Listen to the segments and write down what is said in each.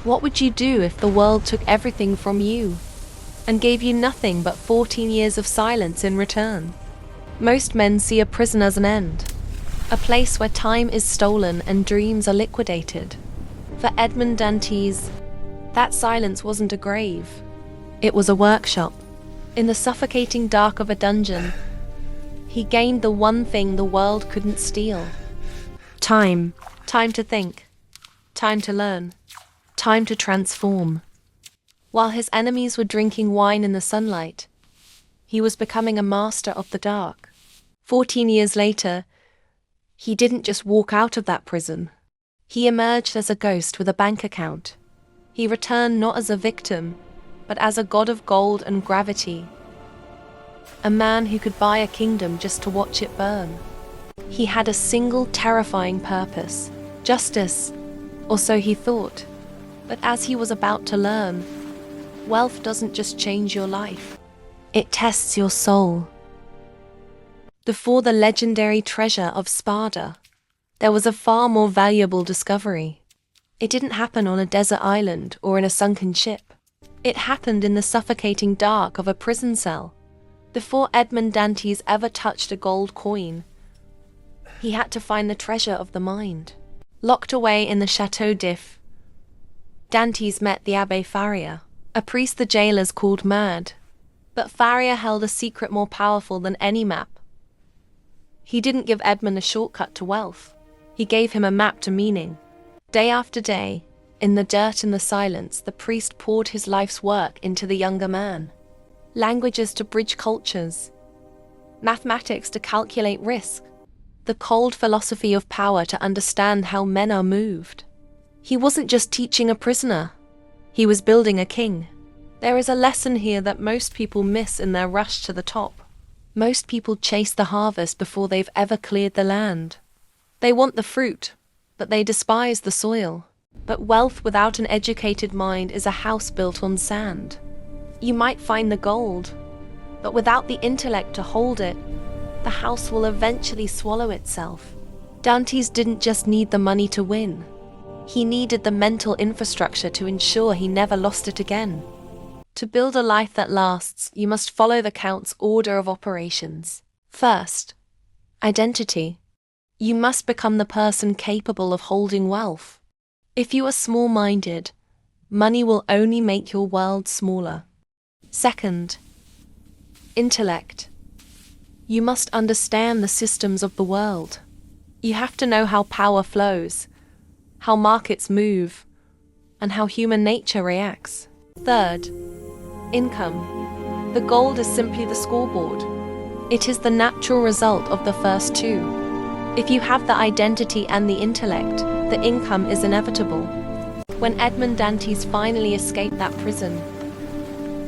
What would you do if the world took everything from you and gave you nothing but 14 years of silence in return? Most men see a prison as an end, a place where time is stolen and dreams are liquidated. For Edmond Dantès, that silence wasn't a grave. It was a workshop. In the suffocating dark of a dungeon, he gained the one thing the world couldn't steal. Time. Time to think. Time to learn. Time to transform. While his enemies were drinking wine in the sunlight, he was becoming a master of the dark. 14 years later, he didn't just walk out of that prison. He emerged as a ghost with a bank account. He returned not as a victim, but as a god of gold and gravity. A man who could buy a kingdom just to watch it burn. He had a single terrifying purpose: justice, or so he thought. But as he was about to learn, wealth doesn't just change your life. It tests your soul. Before the legendary treasure of Sparta, there was a far more valuable discovery. It didn't happen on a desert island or in a sunken ship. It happened in the suffocating dark of a prison cell. Before Edmond Dantès ever touched a gold coin, he had to find the treasure of the mind. Locked away in the Château d'If, Dantès met the Abbé Faria, a priest the jailers called mad. But Faria held a secret more powerful than any map. He didn't give Edmond a shortcut to wealth. He gave him a map to meaning. Day after day, in the dirt and the silence, the priest poured his life's work into the younger man. Languages to bridge cultures, mathematics to calculate risk, the cold philosophy of power to understand how men are moved. He wasn't just teaching a prisoner, he was building a king. There is a lesson here that most people miss in their rush to the top. Most people chase the harvest before they've ever cleared the land. They want the fruit, but they despise the soil. But wealth without an educated mind is a house built on sand. You might find the gold, but without the intellect to hold it, the house will eventually swallow itself. Dantès didn't just need the money to win. He needed the mental infrastructure to ensure he never lost it again. To build a life that lasts, you must follow the Count's order of operations. First, identity. You must become the person capable of holding wealth. If you are small-minded, money will only make your world smaller. Second, intellect. You must understand the systems of the world. You have to know how power flows, how markets move, and how human nature reacts. Third, income. The gold is simply the scoreboard. It is the natural result of the first two. If you have the identity and the intellect, the income is inevitable. When Edmond Dantès finally escaped that prison,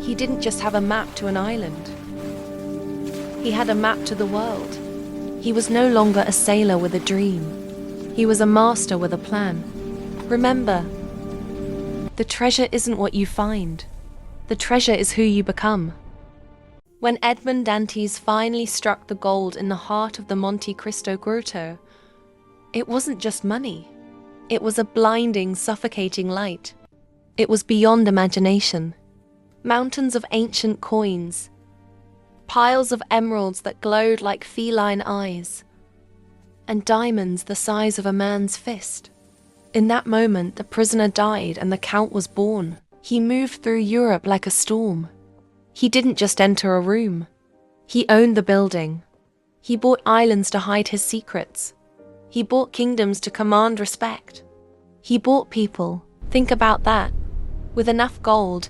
he didn't just have a map to an island. He had a map to the world. He was no longer a sailor with a dream. He was a master with a plan. Remember, the treasure isn't what you find. The treasure is who you become. When Edmond Dantès finally struck the gold in the heart of the Monte Cristo grotto, it wasn't just money. It was a blinding, suffocating light. It was beyond imagination. Mountains of ancient coins, piles of emeralds that glowed like feline eyes, and diamonds the size of a man's fist. In that moment, the prisoner died and the Count was born. He moved through Europe like a storm. He didn't just enter a room. He owned the building. He bought islands to hide his secrets. He bought kingdoms to command respect. He bought people. Think about that. With enough gold,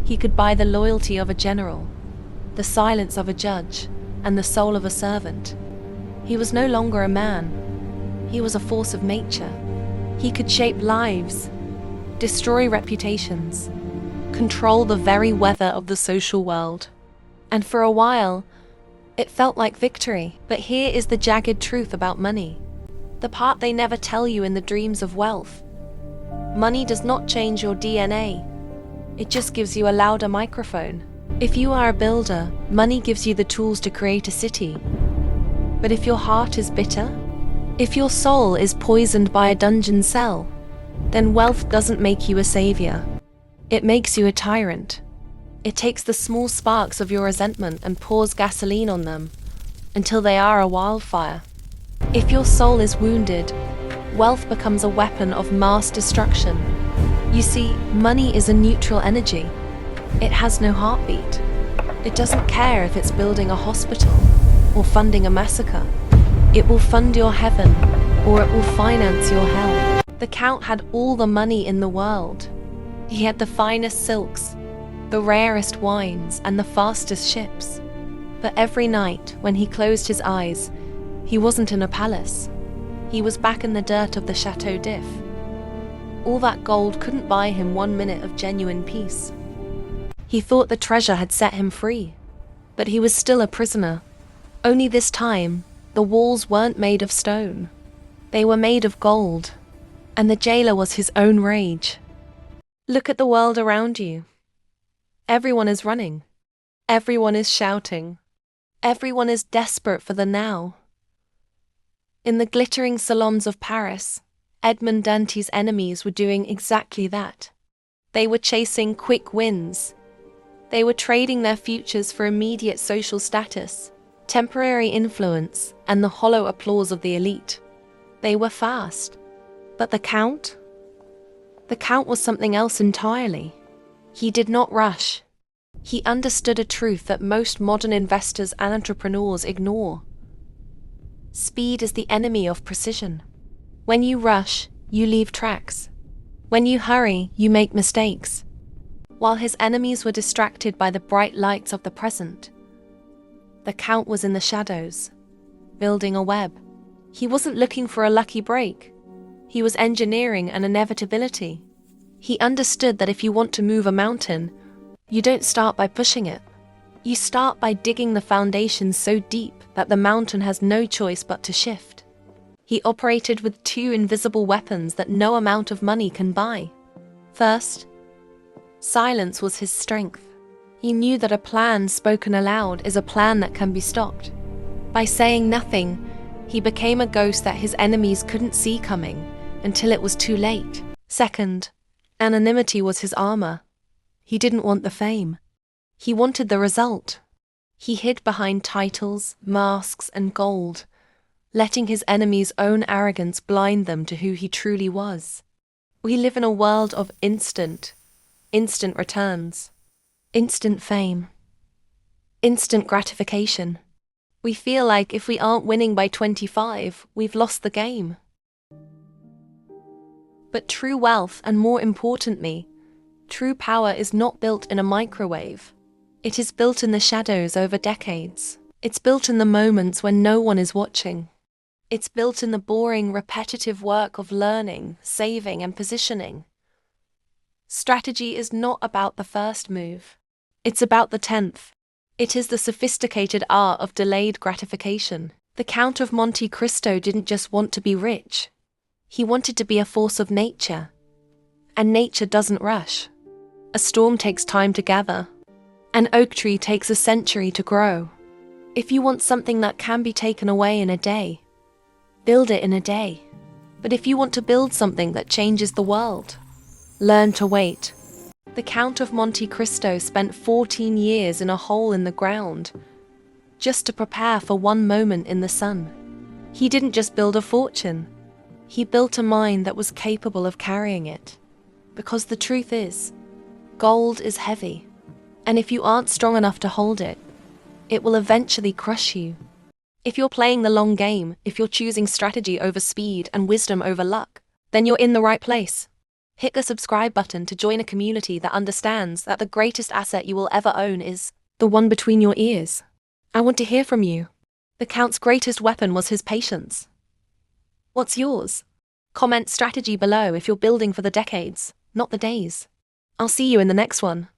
he could buy the loyalty of a general, the silence of a judge, and the soul of a servant. He was no longer a man. He was a force of nature. He could shape lives, destroy reputations, control the very weather of the social world. And for a while, it felt like victory. But here is the jagged truth about money. The part they never tell you in the dreams of wealth. Money does not change your DNA. It just gives you a louder microphone. If you are a builder, money gives you the tools to create a city. But if your heart is bitter, if your soul is poisoned by a dungeon cell, then wealth doesn't make you a savior. It makes you a tyrant. It takes the small sparks of your resentment and pours gasoline on them until they are a wildfire. If your soul is wounded, wealth becomes a weapon of mass destruction. You see, money is a neutral energy. It has no heartbeat. It doesn't care if it's building a hospital or funding a massacre. It will fund your heaven, or it will finance your hell. The Count had all the money in the world. He had the finest silks, the rarest wines, and the fastest ships. But every night, when he closed his eyes, he wasn't in a palace. He was back in the dirt of the Chateau d'If. All that gold couldn't buy him 1 minute of genuine peace. He thought the treasure had set him free, but he was still a prisoner. Only this time, the walls weren't made of stone. They were made of gold, and the jailer was his own rage. Look at the world around you. Everyone is running. Everyone is shouting. Everyone is desperate for the now. In the glittering salons of Paris, Edmond Dantès' enemies were doing exactly that. They were chasing quick wins. They were trading their futures for immediate social status, temporary influence, and the hollow applause of the elite. They were fast. But the Count? The Count was something else entirely. He did not rush. He understood a truth that most modern investors and entrepreneurs ignore. Speed is the enemy of precision. When you rush, you leave tracks. When you hurry, you make mistakes. While his enemies were distracted by the bright lights of the present, the Count was in the shadows, building a web. He wasn't looking for a lucky break. He was engineering an inevitability. He understood that if you want to move a mountain, you don't start by pushing it. You start by digging the foundation so deep that the mountain has no choice but to shift. He operated with two invisible weapons that no amount of money can buy. First, silence was his strength. He knew that a plan spoken aloud is a plan that can be stopped. By saying nothing, he became a ghost that his enemies couldn't see coming until it was too late. Second, anonymity was his armor. He didn't want the fame. He wanted the result. He hid behind titles, masks, and gold, letting his enemies' own arrogance blind them to who he truly was. We live in a world of instant returns, instant fame, instant gratification. We feel like if we aren't winning by 25, we've lost the game. But true wealth, and more importantly, true power is not built in a microwave. It is built in the shadows over decades. It's built in the moments when no one is watching. It's built in the boring, repetitive work of learning, saving, and positioning. Strategy is not about the first move. It's about the 10th. It is the sophisticated art of delayed gratification. The Count of Monte Cristo didn't just want to be rich. He wanted to be a force of nature. And nature doesn't rush. A storm takes time to gather. An oak tree takes a century to grow. If you want something that can be taken away in a day, build it in a day. But if you want to build something that changes the world, learn to wait. The Count of Monte Cristo spent 14 years in a hole in the ground, just to prepare for one moment in the sun. He didn't just build a fortune. He built a mind that was capable of carrying it. Because the truth is, gold is heavy. And if you aren't strong enough to hold it, it will eventually crush you. If you're playing the long game, if you're choosing strategy over speed and wisdom over luck, then you're in the right place. Hit the subscribe button to join a community that understands that the greatest asset you will ever own is the one between your ears. I want to hear from you. The Count's greatest weapon was his patience. What's yours? Comment strategy below if you're building for the decades, not the days. I'll see you in the next one.